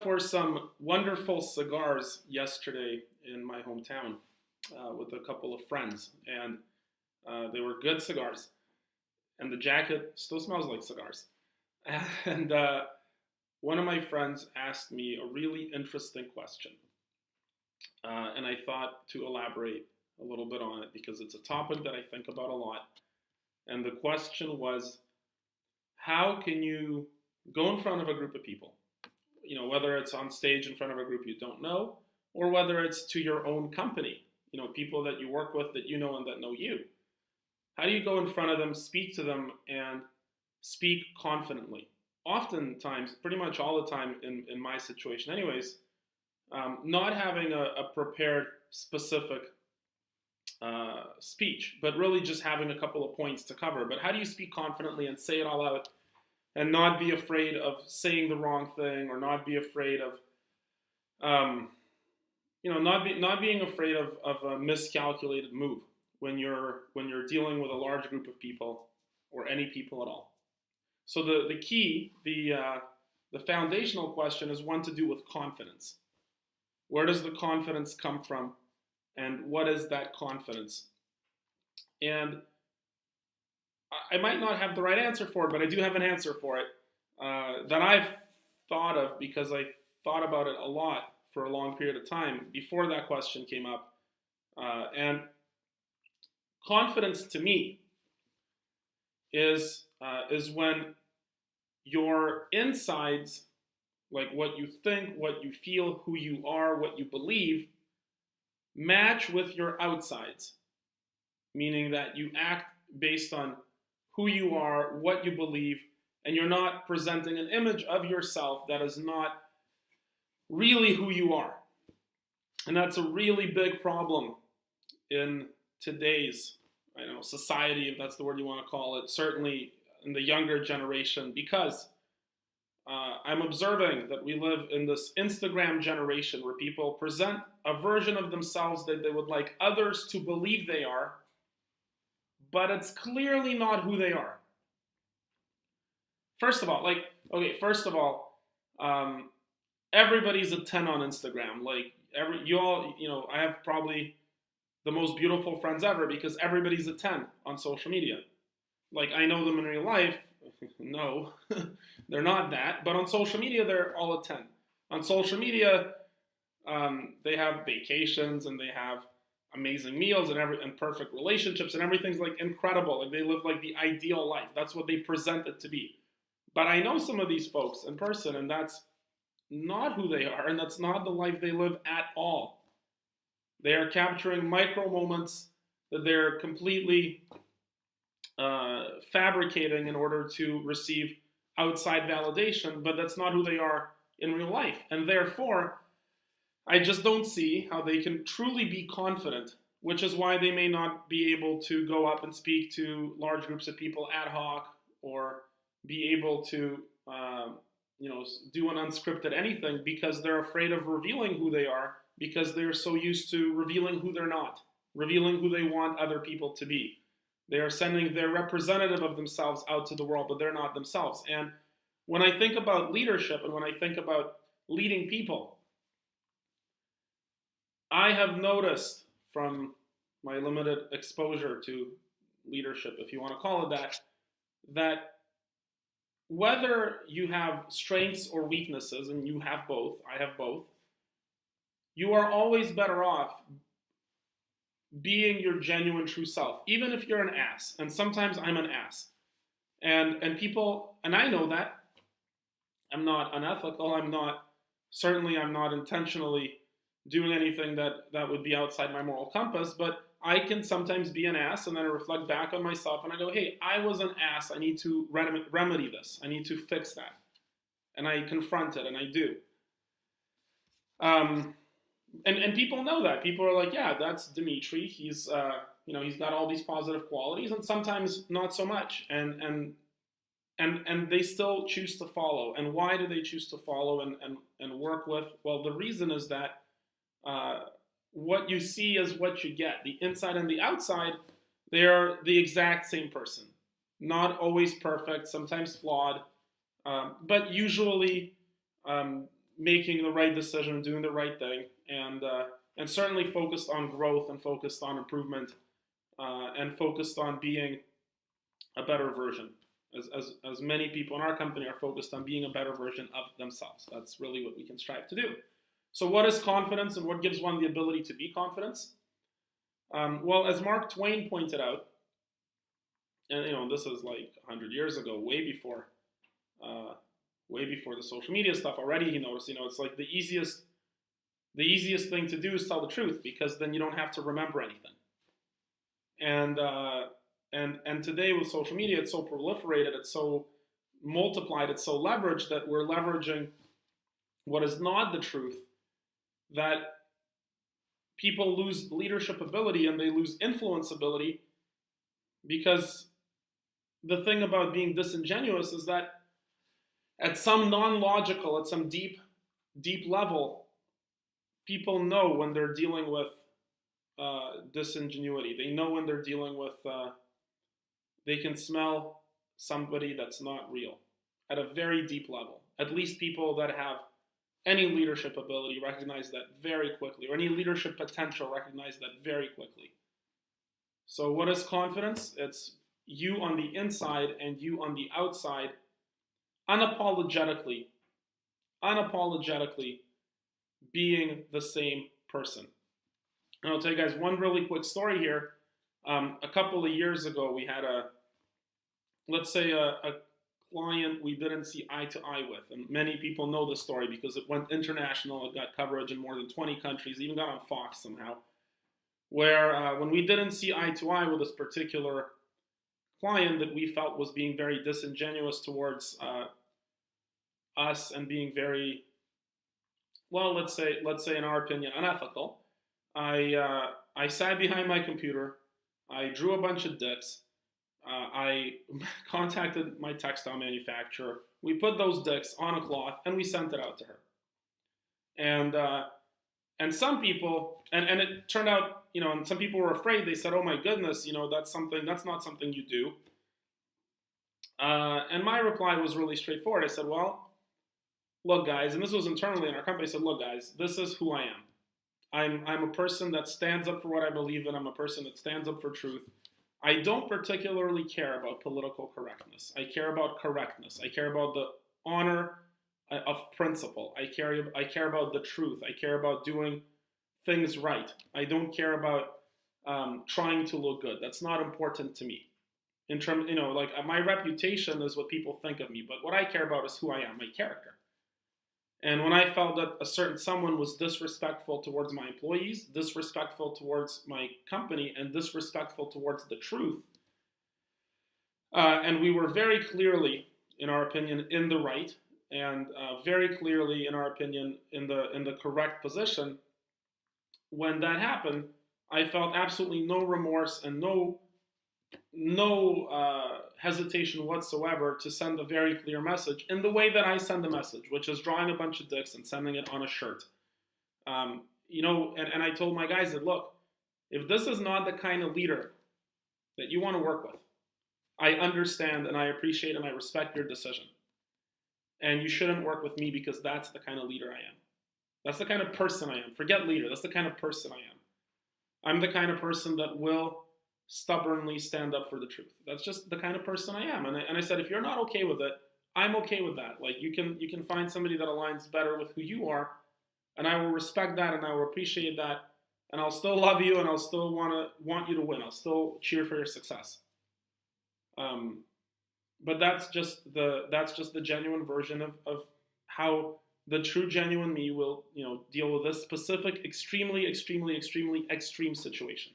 For some wonderful cigars yesterday in my hometown with a couple of friends, and they were good cigars. And the jacket still smells like cigars. And one of my friends asked me a really interesting question, and I thought to elaborate a little bit on it because it's a topic that I think about a lot. And the question was, how can you go in front of a group of people, whether it's on stage in front of a group you don't know, or whether it's to your own company, people that you work with that you know and that know you. How do you go in front of them, speak to them, and speak confidently? Oftentimes, pretty much all the time in my situation, anyways, not having a prepared specific speech, but really just having a couple of points to cover. But how do you speak confidently and say it all out and not be afraid of saying the wrong thing, or not be afraid of, not being afraid of a miscalculated move when you're dealing with a large group of people or any people at all. So the key, the foundational question is one to do with confidence. Where does the confidence come from, and what is that confidence? And I might not have the right answer for it, but I do have an answer for it that I've thought of because I thought about it a lot for a long period of time before that question came up. And confidence to me is when your insides, like what you think, what you feel, who you are, what you believe, match with your outsides, meaning that you act based on who you are, what you believe, and you're not presenting an image of yourself that is not really who you are. And that's a really big problem in today's, society, if that's the word you want to call it, certainly in the younger generation, because I'm observing that we live in this Instagram generation where people present a version of themselves that they would like others to believe they are, but it's clearly not who they are. First of all, everybody's a 10 on Instagram. I have probably the most beautiful friends ever because everybody's a 10 on social media. Like, I know them in real life. No, they're not that. But on social media, they're all a 10. On social media, they have vacations and they have amazing meals and perfect relationships, and everything's like incredible. Like, they live like the ideal life. That's what they present it to be. But I know some of these folks in person, and that's not who they are, and that's not the life they live at all. They are capturing micro moments that they're completely fabricating in order to receive outside validation, but that's not who they are in real life. And therefore, I just don't see how they can truly be confident, which is why they may not be able to go up and speak to large groups of people ad hoc, or be able to do an unscripted anything, because they're afraid of revealing who they are, because they're so used to revealing who they're not, revealing who they want other people to be. They are sending their representative of themselves out to the world, but they're not themselves. And when I think about leadership and when I think about leading people, I have noticed from my limited exposure to leadership, if you want to call it that whether you have strengths or weaknesses, and you have both, I have both, you are always better off being your genuine true self, even if you're an ass. And sometimes I'm an ass. And people, and I know that. I'm not unethical. I'm not intentionally doing anything that would be outside my moral compass, but I can sometimes be an ass, and then I reflect back on myself and I go, hey, I was an ass. I need to remedy this. I need to fix that. And I confront it, and I do. And people know that. People are like, yeah, that's Dimitri. He's he's got all these positive qualities, and sometimes not so much. And they still choose to follow. And why do they choose to follow and work with? Well, the reason is that what you see is what you get. The inside and the outside, they are the exact same person. Not always perfect, sometimes flawed, but usually making the right decision, doing the right thing, and certainly focused on growth and focused on improvement, and focused on being a better version. As many people in our company are focused on being a better version of themselves. That's really what we can strive to do. So what is confidence, and what gives one the ability to be confidence? Well, as Mark Twain pointed out, and this is like 100 years ago, way before the social media stuff. Already he noticed, it's like the easiest thing to do is tell the truth, because then you don't have to remember anything. And today with social media, it's so proliferated, it's so multiplied, it's so leveraged that we're leveraging what is not the truth, that people lose leadership ability and they lose influence ability, because the thing about being disingenuous is that at some non-logical, at some deep level, people know when they're dealing with disingenuity. They know when they're dealing with, they can smell somebody that's not real at a very deep level. At least people that have any leadership ability recognize that very quickly, or any leadership potential recognize that very quickly. So what is confidence? It's you on the inside and you on the outside, unapologetically being the same person. And I'll tell you guys one really quick story here. A couple of years ago, we had a client we didn't see eye to eye with. And many people know the story because it went international. It got coverage in more than 20 countries, even got on Fox somehow. Where when we didn't see eye to eye with this particular client that we felt was being very disingenuous towards us and being very, well, let's say in our opinion, unethical, I sat behind my computer, I drew a bunch of dicks, I contacted my textile manufacturer, we put those dicks on a cloth, and we sent it out to her. And some people, and it turned out, and some people were afraid. They said, "Oh my goodness, that's not something you do." And my reply was really straightforward. I said, "Well, look, guys," and this was internally in our company. I said, "Look, guys, this is who I am. I'm a person that stands up for what I believe in. I'm a person that stands up for truth. I don't particularly care about political correctness. I care about correctness. I care about the honor of principle. I care about the truth. I care about doing things right. I don't care about trying to look good. That's not important to me. In terms, my reputation is what people think of me, but what I care about is who I am, my character. And when I felt that a certain someone was disrespectful towards my employees, disrespectful towards my company, and disrespectful towards the truth, and we were very clearly, in our opinion, in the right, and very clearly, in our opinion, in the correct position, when that happened, I felt absolutely no remorse and no hesitation whatsoever to send a very clear message in the way that I send a message, which is drawing a bunch of dicks and sending it on a shirt. And I told my guys that, look, if this is not the kind of leader that you want to work with, I understand and I appreciate and I respect your decision. And you shouldn't work with me because that's the kind of leader I am. That's the kind of person I am. Forget leader. That's the kind of person I am. I'm the kind of person that will stubbornly stand up for the truth. That's just the kind of person I am. And I said, if you're not okay with it, I'm okay with that. Like you can find somebody that aligns better with who you are, and I will respect that and I will appreciate that, and I'll still love you and I'll still want you to win. I'll still cheer for your success. But that's just the genuine version of how the true genuine me will deal with this specific extremely extreme situation.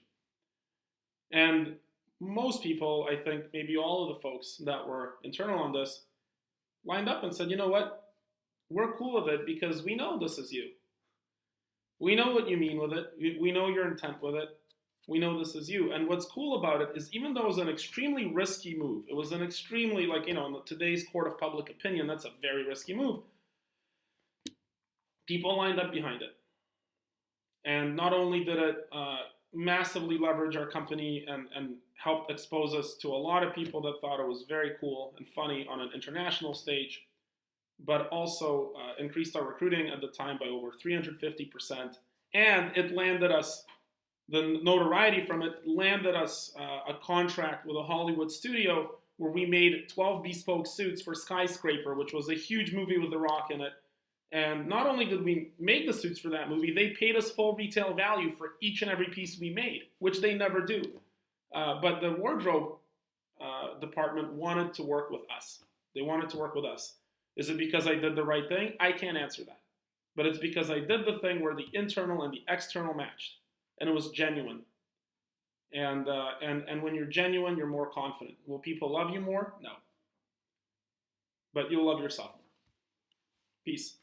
And most people, I think maybe all of the folks that were internal on this, lined up and said, you know what, we're cool with it because we know this is you. We know what you mean with it. We know your intent with it. We know this is you. And what's cool about it is even though it was an extremely risky move, it was an extremely, in today's court of public opinion, that's a very risky move. People lined up behind it. And not only did it massively leverage our company and helped expose us to a lot of people that thought it was very cool and funny on an international stage, but also increased our recruiting at the time by over 350%. And it landed us, the notoriety from it landed us a contract with a Hollywood studio where we made 12 bespoke suits for Skyscraper, which was a huge movie with The Rock in it. And not only did we make the suits for that movie, they paid us full retail value for each and every piece we made, which they never do. But the wardrobe department wanted to work with us. They wanted to work with us. Is it because I did the right thing? I can't answer that. But it's because I did the thing where the internal and the external matched, and it was genuine. And when you're genuine, you're more confident. Will people love you more? No. But you'll love yourself more. Peace.